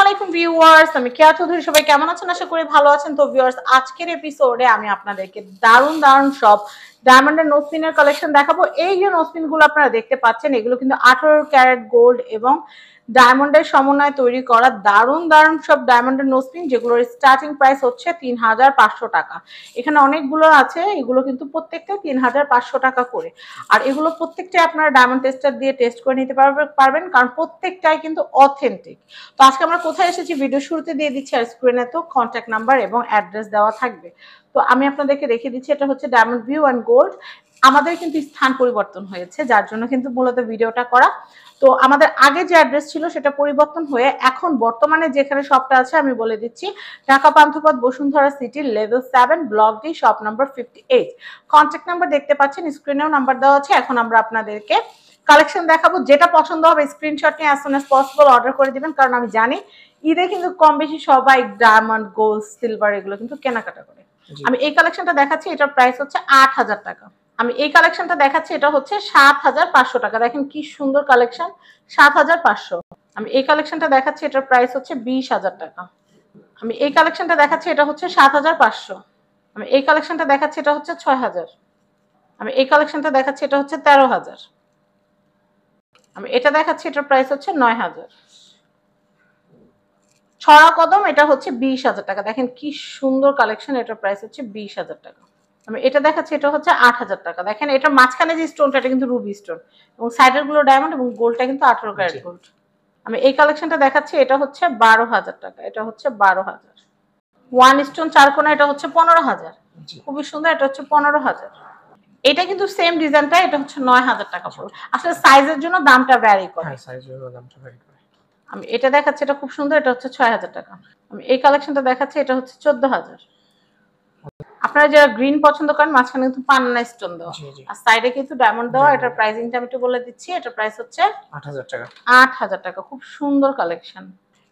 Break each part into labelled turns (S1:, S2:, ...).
S1: আলাইকুম ভিউয়ার্স, আমি কেয়া চৌধুরী। সবাই কেমন আছেন? আশা করি ভালো আছেন। তো ভিউয়ার্স, আজকের এপিসোডে আমি আপনাদেরকে দারুণ সব ডায়মন্ডের নোজপিনের কালেকশন দেখাবো। এই যে নোজপিনগুলো আপনারা দেখতে পাচ্ছেন, এগুলো কিন্তু 18 ক্যারেট গোল্ড এবং ডায়মন্ডের সমন্বয়ে তৈরি করা দারুণ সব ডায়মন্ডের নোজপিন, যেগুলোর স্টার্টিং প্রাইস হচ্ছে 3500 টাকা। এখানে অনেকগুলো আছে, এগুলো কিন্তু প্রত্যেকটা 3500 টাকা করে। আর এগুলো প্রত্যেকটাই আপনারা ডায়মন্ড টেস্টার দিয়ে টেস্ট করে নিতে পারবেন, কারণ প্রত্যেকটাই কিন্তু অথেন্টিক। তো আজকে আমরা কোথায় এসেছি ভিডিও শুরুতে দিয়ে দিচ্ছি, আর স্ক্রিনে তো কন্ট্যাক্ট নাম্বার এবং অ্যাড্রেস দেওয়া থাকবে। তো আমি আপনাদেরকে দেখিয়ে দিচ্ছি, এটা হচ্ছে ডায়মন্ড ভিউ অ্যান্ড গোল্ড। আমাদের কিন্তু স্থান পরিবর্তন হয়েছে, যার জন্য কিন্তু মূলত ভিডিওটা করা। তো আমাদের আগে যে অ্যাড্রেস ছিল সেটা পরিবর্তন হয়ে এখন বর্তমানে যেখানে শপটা আছে আমি বলে দিচ্ছি, Dhaka Panthapath Bashundhara city level 7 block D shop number 58। Contact number দেখতে পাচ্ছেন, স্ক্রিনেও নাম্বার দেওয়া আছে। এখন আমরা আপনাদেরকে কালেকশন দেখাবো, যেটা পছন্দ হবে স্ক্রিনশট নিয়ে as soon as possible order করে দিবেন, কারণ আমি জানি ঈদে কিন্তু কম বেশি সবাই ডায়মন্ড, গোল্ড, সিলভার এগুলো কিন্তু কেনাকাটা করে। আমি এই কালেকশনটা দেখাচ্ছি, এটার প্রাইস হচ্ছে 8000 টাকা। আমি এই কালেকশনটা দেখাচ্ছি, এটা হচ্ছে 7500 টাকা। দেখেন কি সুন্দর কালেকশন, 7500। আমি এই কালেকশনটা দেখাচ্ছি, এটার প্রাইস হচ্ছে 20000 টাকা। আমি এই কালেকশনটা দেখাচ্ছি, এটা হচ্ছে 7500। আমি এই কালেকশনটা দেখাচ্ছি, এটা হচ্ছে 6000। আমি এই কালেকশনটা দেখাচ্ছি, এটা হচ্ছে 13000। আমি এটা দেখাচ্ছি, এটার প্রাইস হচ্ছে 9000। ছড়া কদম, এটা হচ্ছে 20000 টাকা। দেখেন কি সুন্দর কালেকশন, এটার প্রাইস হচ্ছে 20000 টাকা। আমি এটা দেখাচ্ছি, এটা হচ্ছে 8000 টাকা। দেখেন এটা মাঝখানে যে স্টোনটা, এটা কিন্তু রুবি স্টোন এবং সাইডের গুলো ডায়মন্ড এবং গোল্ডটা কিন্তু 18 ক্যারেট গোল্ড। আমি এই কালেকশনটা দেখাচ্ছি, এটা হচ্ছে 12000 টাকা। এটা হচ্ছে 12000। ওয়ান স্টোন চারকোনা, এটা হচ্ছে 15000। খুবই সুন্দর, এটা হচ্ছে 15000। এটা কিন্তু সেম ডিজাইনটা, এটা হচ্ছে 9000 টাকা পড়বে। আসলে সাইজের জন্য দামটা ভ্যারি করে।
S2: হ্যাঁ, সাইজের জন্য দামটা ভ্যারি করে।
S1: আমি এটা দেখাচ্ছি, এটা খুব সুন্দর, এটা হচ্ছে 6000 টাকা। আমি এই কালেকশনটা দেখাচ্ছি, এটা হচ্ছে 14000। আপনারা যারা গ্রিন পছন্দ করেন, মাঝখানে কিন্তু পান্না স্টোন দেওয়া আর সাইডে কিন্তু ডায়মন্ড দেওয়া। এটার প্রাইসিংটা আমি একটু বলে দিচ্ছি, এটার প্রাইস হচ্ছে
S2: 8000 টাকা।
S1: 8000 টাকা। খুব সুন্দর কালেকশন।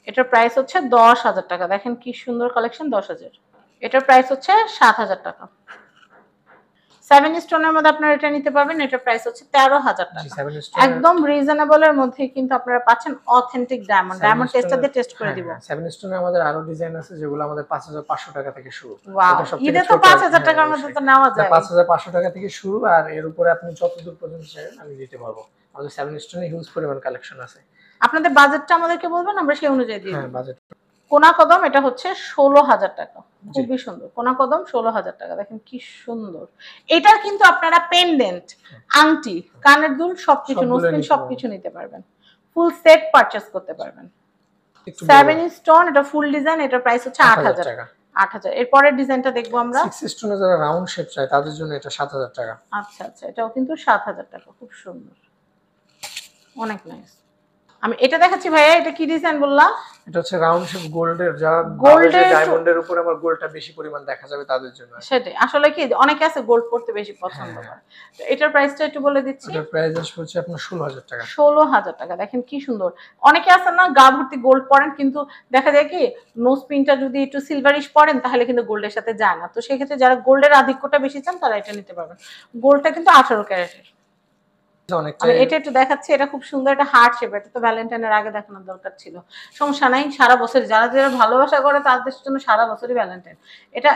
S1: এটার প্রাইস হচ্ছে 10000 টাকা। দেখেন কি সুন্দর কালেকশন, 10000। এটার প্রাইস হচ্ছে 7000 টাকা। 7 স্টোনের মধ্যে আপনারা এটা নিতে পারবেন, এটার প্রাইস হচ্ছে 13000 টাকা। একদম রিজনেবল এর মধ্যে কিন্তু আপনারা পাচ্ছেন অথেন্টিক ডায়মন্ড। ডায়মন্ড টেস্টার দিয়ে টেস্ট করে দিব।
S2: 7 স্টোনের আমাদের আরো ডিজাইন আছে, যেগুলো আমাদের 5500 টাকা থেকে শুরু।
S1: ওয়াও, এটা তো 5000 টাকার মধ্যে তো নেওয়া যায়।
S2: 5500 টাকা থেকে শুরু, আর এর উপরে আপনি যতদূর পর্যন্ত চান আমি দিতে পারবো। আমাদের 7 স্টোনে হিউজ পরিমাণ কালেকশন আছে।
S1: আপনাদের বাজেটটা আমাদেরকে বলবেন, আমরা সেই অনুযায়ী দিয়ে দেব।
S2: হ্যাঁ, বাজেট।
S1: কোনা কদম, এটা হচ্ছে 16000 টাকা। খুবই সুন্দর কোনা কদম, 16000 টাকা। দেখেন কি সুন্দর। এটা কিন্তু আপনারা পেন্ডেন্ট, আংটি, কানের দুল সবকিছু, নোজপিন সবকিছু নিতে পারবেন। ফুল সেট পারচেজ করতে পারবেন। 7 স্টোন, এটা ফুল ডিজাইন, এটার প্রাইস হচ্ছে 8000 টাকা। 8000। এর পরের ডিজাইনটা দেখবো আমরা।
S2: 6 স্টোনে যারা রাউন্ড শেপ চায় তাদের জন্য এটা 7000 টাকা।
S1: আচ্ছা আচ্ছা, এটাও কিন্তু 7000 টাকা। খুব সুন্দর, অনেক নাইস। আমি এটা দেখাচ্ছি ভাইয়া, এটা কি ডিজাইন বললা?
S2: এটা হচ্ছে রাউন্ড শেপ গোল্ডের, যারা গোল্ডের ডায়মন্ডের উপরে আমার গোল্ডটা বেশি পরিমাণ দেখা যাবে তাদের জন্য।
S1: সেটাই, আসলে কি অনেকে আছে গোল্ড পড়তে বেশি পছন্দ করে। তো এটার প্রাইসটা একটু বলে দিচ্ছি।
S2: এটার প্রাইস হচ্ছে আপনার 16000 টাকা।
S1: 16000 টাকা। দেখেন কি সুন্দর। অনেকে আছে না গা ভর্তি গোল্ড পরেন, কিন্তু দেখা যায় কি নোজ পিনটা যদি একটু সিলভারিশ পরেন তাহলে কিন্তু গোল্ডের সাথে যায় না। তো সেই ক্ষেত্রে যারা গোল্ডের আধিক্যটা বেশি চান তারা এটা নিতে পারবেন। গোল্ডটা কিন্তু 18 ক্যারেটের। আমি এটা একটু দেখাচ্ছি, এটা খুব সুন্দর, এটা হার্ট শেপ। এটা তো ভ্যালেন্টাইনের আগে দেখানোর দরকার ছিল। সমস্যা নাই, সারা বছর যারা যারা ভালোবাসা করে তাদের জন্য সারা বছরই ভ্যালেন্টাইন।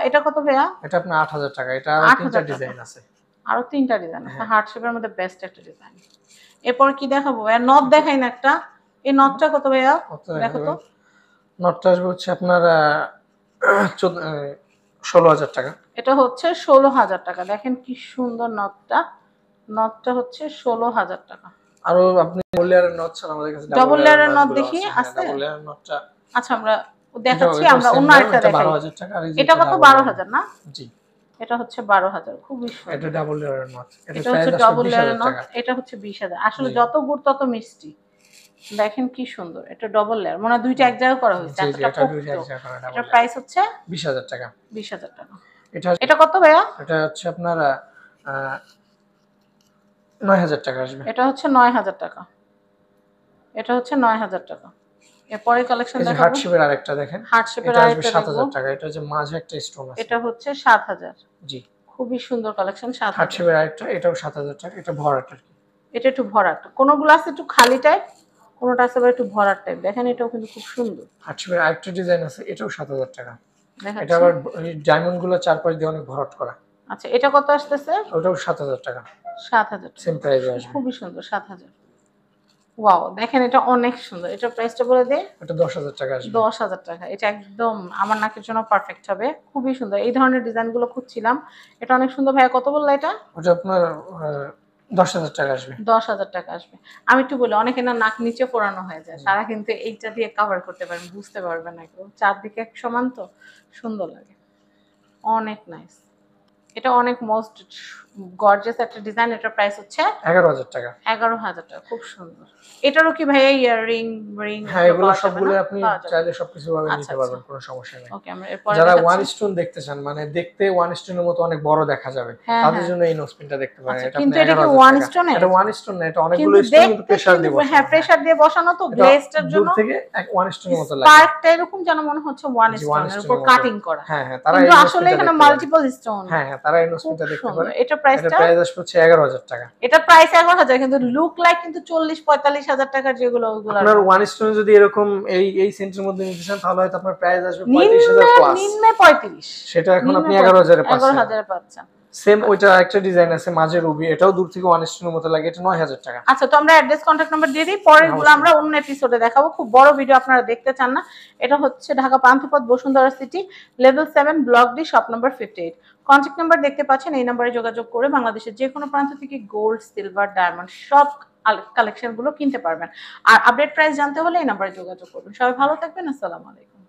S1: এটা কত ভাইয়া?
S2: এটা আপনার 8000 টাকা। এটা আরো 3টা ডিজাইন আছে।
S1: আরো 3টা ডিজাইন আছে। হার্ট শেপের মধ্যে বেস্ট একটা ডিজাইন। এরপর কি দেখাবো ভাইয়া? নট দেখাই না একটা। এই নটটা কত ভাইয়া? দেখো তো।
S2: নটটা আসবে হচ্ছে আপনার 16000 টাকা।
S1: এটা হচ্ছে 16000 টাকা। দেখেন কি সুন্দর নটটা। নটটা হচ্ছে 16000 টাকা।
S2: আরো আপনি ডাবল লেয়ারের নট ছাড়া আমাদের কাছে
S1: ডাবল লেয়ারের নট দেখি আছে।
S2: ডাবল লেয়ারের নটটা
S1: আচ্ছা আমরা দেখাচ্ছি, আমরা অন্য একটা দেখাই।
S2: 12000 টাকা। আর
S1: এটা কত? 12000 না?
S2: জি,
S1: এটা হচ্ছে 12000। খুবই সুন্দর।
S2: এটা ডাবল লেয়ারের নট।
S1: এটা হচ্ছে ডাবল লেয়ারের নট। এটা হচ্ছে 20000। আসলে যত গুড় তত মিষ্টি। দেখেন কি সুন্দর। এটা ডাবল লেয়ার, মানে দুইটা এক জায়গায় করা হয়েছে।
S2: এটা দুইটা এক জায়গায় করা।
S1: এটার প্রাইস হচ্ছে
S2: 20000 টাকা।
S1: 20000 টাকা।
S2: এটা
S1: কত ভাইয়া?
S2: এটা হচ্ছে আপনার 9000 টাকা আসবে।
S1: এটা হচ্ছে 9000 টাকা। এটা হচ্ছে 9000 টাকা। এরপরে কালেকশন দেখাবো।
S2: হার্ট শেপের আরেকটা দেখেন।
S1: হার্ট শেপের আরেকটা
S2: 7000 টাকা। এটা যে মাঝে একটা স্টোন আছে।
S1: এটা হচ্ছে 7000।
S2: জি,
S1: খুবই সুন্দর কালেকশন। 7000।
S2: হার্ট শেপের আরেকটা, এটাও 7000 টাকা। এটা ভরাট আর কি।
S1: এটা একটু ভরাট। কোনগুলো আছে একটু খালি টাইপ, কোনোটা আছে আবার একটু ভরাট টাইপ, দেখেন এটাও কিন্তু খুব সুন্দর।
S2: 800 এর আরেকটা ডিজাইন আছে, এটাও 7000 টাকা। এটা
S1: দেখাচ্ছি।
S2: আবার ডায়মন্ড গুলো চারপাশ দিয়ে অনেক ভরাট করা।
S1: আচ্ছা এটা কত আসতেছে?
S2: ওটাও 7000 টাকা।
S1: 7000
S2: সেম
S1: টাকা,
S2: প্রাইসে আসবে।
S1: খুবই সুন্দর 7000। ওয়াও দেখেন এটা অনেক সুন্দর, এটার প্রাইসটা বলে দে।
S2: এটা 10000 টাকা আসবে।
S1: 10,000 টাকা। এটা একদম আমার নাকের জন্য পারফেক্ট হবে, খুবই সুন্দর। এই ধরনের ডিজাইনগুলো খুঁজছিলাম, এটা অনেক সুন্দর। ভাইয়া কত বললো এটা?
S2: ওটা আপনার 10000 টাকা আসবে।
S1: 10,000 টাকা আসবে। আমি একটু বলি, অনেকে না নাক নিচে ফোড়ানো হয়ে যায়, তারা কিন্তু এইটা দিয়ে কভার করতে পারেন, বুঝতে পারবে না কেউ, চারদিকে এক সমান তো সুন্দর লাগে, অনেক নাইস। এটা অনেক মোস্ট গর্জিয়াস একটা ডিজাইন। এটার প্রাইস হচ্ছে
S2: 11000 টাকা।
S1: 11,000 টাকা, খুব সুন্দর। এটারও কি ভাইয়া ইয়াররিং রিং?
S2: হ্যাঁ, এগুলো সবগুলো আপনি চাইলে সবকিছু ভাবে নিতে পারবেন, কোনো সমস্যা নেই।
S1: ওকে, আমরা এরপরে
S2: যারা
S1: দেখাচ্ছি।
S2: ওয়ান স্টোন দেখতে চান, মানে দেখতে ওয়ান স্টোনের মতো অনেক বড় দেখা যাবে, তাদের জন্য এই নোজপিনটা দেখতে পারেন।
S1: আচ্ছা,
S2: এটা
S1: কিন্তু
S2: আপনি
S1: এটা কি
S2: 11000
S1: ওয়ান
S2: টাকা।
S1: স্টোনের?
S2: এটা ওয়ান স্টোন না, এটা অনেকগুলো স্টোন কিন্তু প্রেসার দিয়ে বসানো।
S1: হ্যাঁ, প্রেসার দিয়ে বসানো, তো গ্লেজটার জন্য
S2: দূর থেকে এক ওয়ান স্টোনের মতো লাগে।
S1: স্পার্কটা এরকম যেন মনে হচ্ছে ওয়ান স্টোনের উপর কাটিং করা।
S2: হ্যাঁ হ্যাঁ, তারা
S1: কিন্তু
S2: এই
S1: আসলে
S2: নোজপিনটা
S1: এখানে
S2: দেখতে পারে।
S1: Multiple stone.
S2: হ্যাঁ হ্যাঁ, তারা এই নোজপিনটা দেখতে পারে।
S1: এটা প্রাইসটা?
S2: প্রাইস আসবে হচ্ছে 11000 টাকা।
S1: এটা প্রাইস 11,000, কিন্তু লুক লাইক কিন্তু 40-45,000 টাকার যেগুলো, ওগুলো
S2: আপনার ওয়ান স্টোন যদি এরকম এই সেন্টের মধ্যে নিতে চান, তাহলে হয়তো আপনার প্রাইস আসবে 35000 প্লাস।
S1: নিম্নে 35,
S2: সেটা এখন আপনি 11000 এ পাচ্ছেন।
S1: 11,000 এ পাচ্ছেন।
S2: সেম ওইটা একটা ডিজাইন আছে মাঝে রুবি, এটাও দূর থেকে ওয়ান স্টোনের মতো লাগে, এটা 9000 টাকা।
S1: আচ্ছা, তো আমরা অ্যাড্রেস কন্টাক্ট নাম্বার দিয়ে দিই, পরেরগুলো আমরা অন্য এপিসোডে দেখাবো, খুব বড় ভিডিও আপনারা দেখতে চান না। এটা হচ্ছে Dhaka Panthapath, Bashundhara city, level 7, block D, shop number 58। Contact number দেখতে পাচ্ছেন, এই নাম্বারে যোগাযোগ করে বাংলাদেশের যে কোনো প্রান্ত থেকে গোল্ড, সিলভার, ডায়মন্ড সব কালেকশন গুলো কিনতে পারবেন। আর আপডেট প্রাইস জানতে হলে এই নাম্বারে যোগাযোগ করবেন। সবাই ভালো থাকবেন, আসসালামু আলাইকুম।